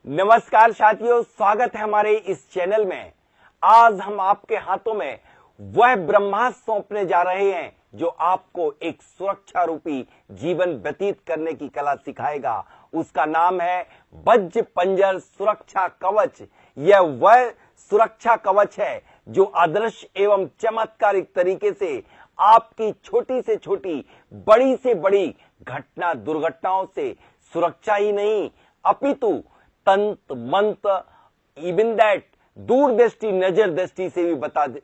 नमस्कार साथियों, स्वागत है हमारे इस चैनल में। आज हम आपके हाथों में वह ब्रह्मास्त्र सौंपने जा रहे हैं जो आपको एक सुरक्षा रूपी जीवन व्यतीत करने की कला सिखाएगा। उसका नाम है वज्र पंजर सुरक्षा कवच। यह वह सुरक्षा कवच है जो अदृश्य एवं चमत्कारिक तरीके से आपकी छोटी से छोटी, बड़ी से बड़ी घटना दुर्घटनाओं से सुरक्षा ही नहीं अपितु तंत्र मंत्र इवन दैट दूरदृष्टि नजर दृष्टि से भी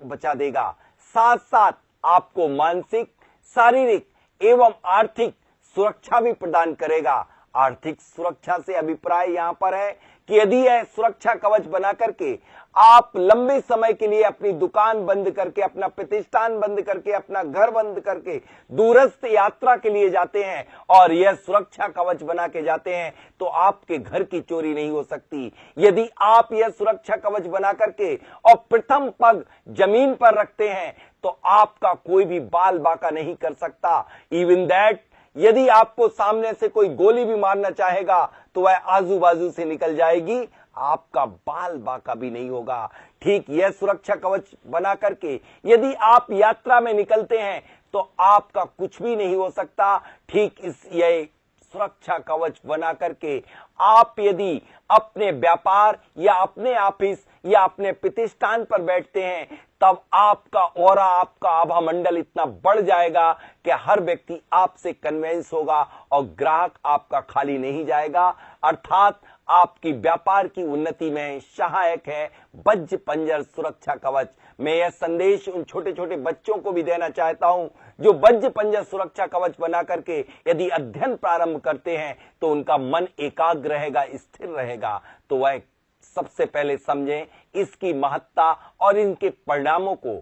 बचा देगा। साथ साथ आपको मानसिक, शारीरिक एवं आर्थिक सुरक्षा भी प्रदान करेगा। आर्थिक सुरक्षा से अभिप्राय यहां पर है कि यदि यह सुरक्षा कवच बना करके आप लंबे समय के लिए अपनी दुकान बंद करके, अपना प्रतिष्ठान बंद करके, अपना घर बंद करके दूरस्थ यात्रा के लिए जाते हैं और यह सुरक्षा कवच बना के जाते हैं तो आपके घर की चोरी नहीं हो सकती। यदि आप यह सुरक्षा कवच बना करके और प्रथम पग जमीन पर रखते हैं तो आपका कोई भी बाल बाका नहीं कर सकता। इवन दैट यदि आपको सामने से कोई गोली भी मारना चाहेगा तो वह आजू बाजू से निकल जाएगी, आपका बाल बाका भी नहीं होगा। ठीक यह सुरक्षा कवच बना करके यदि आप यात्रा में निकलते हैं तो आपका कुछ भी नहीं हो सकता। ठीक यह सुरक्षा कवच बना करके आप यदि अपने व्यापार या अपने ऑफिस या अपने प्रतिष्ठान पर बैठते हैं तब आपका ऑरा, आपका आभा मंडल इतना बढ़ जाएगा कि हर व्यक्ति आपसे कन्विंस होगा और ग्राहक आपका खाली नहीं जाएगा। अर्थात आपकी व्यापार की उन्नति में सहायक है वज्र पंजर सुरक्षा कवच। मैं यह संदेश उन छोटे छोटे बच्चों को भी देना चाहता हूं जो वज्र पंजर सुरक्षा कवच बना करके यदि अध्ययन प्रारंभ करते हैं तो उनका मन एकाग्र रहेगा, स्थिर रहेगा। तो वह सबसे पहले समझें इसकी महत्ता और इनके परिणामों को।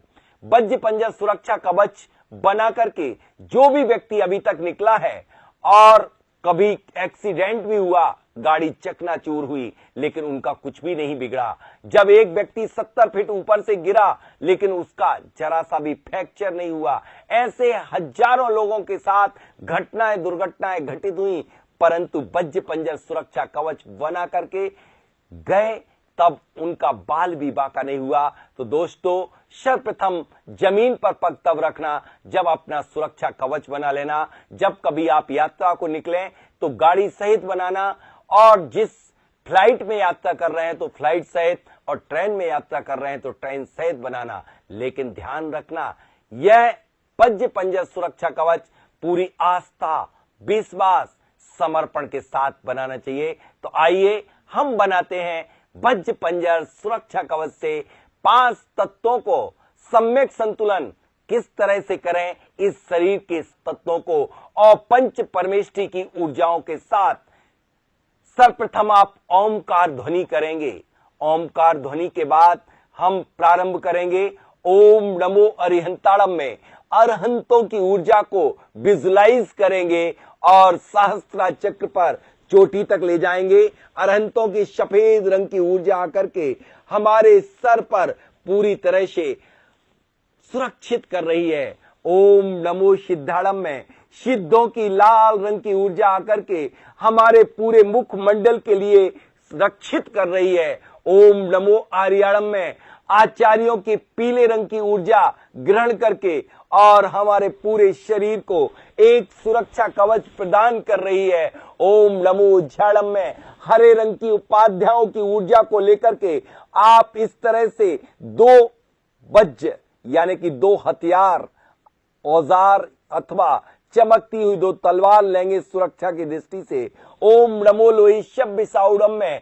वज्र पंजर सुरक्षा कवच बना करके जो भी व्यक्ति अभी तक निकला है और कभी एक्सीडेंट भी हुआ, गाड़ी चकनाचूर हुई, लेकिन उनका कुछ भी नहीं बिगड़ा। जब एक व्यक्ति 70 फीट ऊपर से गिरा लेकिन उसका जरा सा भी फ्रैक्चर नहीं हुआ। ऐसे हजारों लोगों के साथ घटनाएं दुर्घटनाएं घटित हुई, परंतु वज्र पंजर सुरक्षा कवच बना करके गए तब उनका बाल भी बाका नहीं हुआ। तो दोस्तों, सर्वप्रथम जमीन पर पग तब रखना जब अपना सुरक्षा कवच बना लेना। जब कभी आप यात्रा को निकलें तो गाड़ी सहित बनाना, और जिस फ्लाइट में यात्रा कर रहे हैं तो फ्लाइट सहित, और ट्रेन में यात्रा कर रहे हैं तो ट्रेन सहित बनाना। लेकिन ध्यान रखना, यह वज्र पंजर सुरक्षा कवच पूरी आस्था, विश्वास, समर्पण के साथ बनाना चाहिए। तो आइए हम बनाते हैं वज्र पंजर सुरक्षा कवच से 5 तत्वों को सम्यक संतुलन किस तरह से करें इस शरीर के तत्वों को और पंच परमेष्ठी की ऊर्जाओं के साथ। सर्वप्रथम आप ओमकार ध्वनि करेंगे। ओमकार ध्वनि के बाद हम प्रारंभ करेंगे ओम नमो अरिहंताड़म में अरहंतों की ऊर्जा को विजुलाइज करेंगे और सहस्त्रा चक्र पर चोटी तक ले जाएंगे। अरहंतों की सफेद रंग की ऊर्जा आकर के हमारे सर पर पूरी तरह से सुरक्षित कर रही है। ओम नमो सिद्धाड़म में सिद्धों की लाल रंग की ऊर्जा आकर के हमारे पूरे मुख मंडल के लिए रक्षित कर रही है। ओम नमो आर्याड़म में आचार्यों की पीले रंग की ऊर्जा ग्रहण करके और हमारे पूरे शरीर को एक सुरक्षा कवच प्रदान कर रही है। ओम नमो झाड़म में हरे रंग की उपाध्यायों की ऊर्जा को लेकर के आप इस तरह से 2 वज्र यानी कि 2 हथियार, औजार अथवा चमकती हुई 2 तलवार लेंगे सुरक्षा की दृष्टि से। ओम नमो लोहिष्यभ्य साउडम में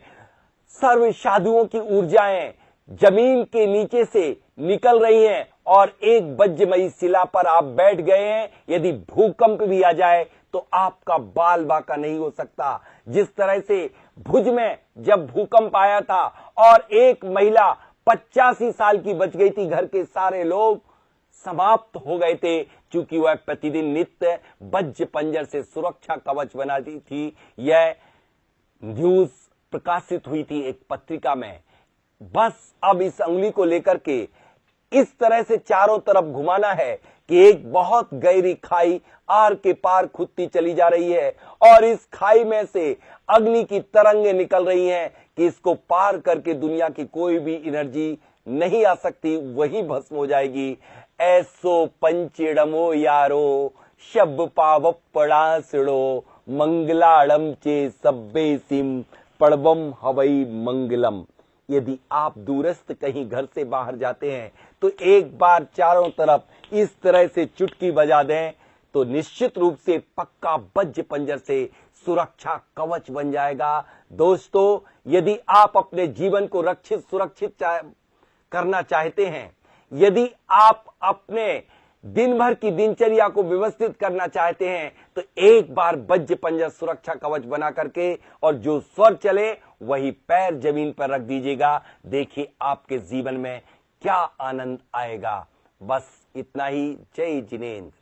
सर्व साधुओं की ऊर्जाएं जमीन के नीचे से निकल रही हैं और एक वज्रमयी शिला पर आप बैठ गए हैं। यदि भूकंप भी आ जाए तो आपका बाल बाका नहीं हो सकता। जिस तरह से भुज में जब भूकंप आया था और एक महिला 85 साल की बच गई थी, घर के सारे लोग समाप्त हो गए थे क्योंकि वह प्रतिदिन नित्य वज्र पंजर से सुरक्षा कवच बनाती थी। यह न्यूज प्रकाशित हुई थी एक पत्रिका में। बस अब इस उंगली को लेकर के इस तरह से चारों तरफ घुमाना है कि एक बहुत गहरी खाई आर के पार खुदती चली जा रही है और इस खाई में से अग्नि की तरंगें निकल रही हैं कि इसको पार करके दुनिया की कोई भी एनर्जी नहीं आ सकती, वही भस्म हो जाएगी। ऐसो पंचेड़मो यारो शब पावपड़ासिड़ो मंगलाड़म चे सब्बे सिम पड़बम हवई मंगलम। यदि आप दूरस्थ कहीं घर से बाहर जाते हैं तो एक बार चारों तरफ इस तरह से चुटकी बजा दें तो निश्चित रूप से पक्का वज्र पंजर से सुरक्षा कवच बन जाएगा। दोस्तों, यदि आप अपने जीवन को सुरक्षित करना चाहते हैं, यदि आप अपने दिन भर की दिनचर्या को व्यवस्थित करना चाहते हैं, तो एक बार वज्र पंजर सुरक्षा कवच बना करके और जो स्वर चले वही पैर जमीन पर रख दीजिएगा। देखिए आपके जीवन में क्या आनंद आएगा। बस इतना ही। जय जिनेंद्र।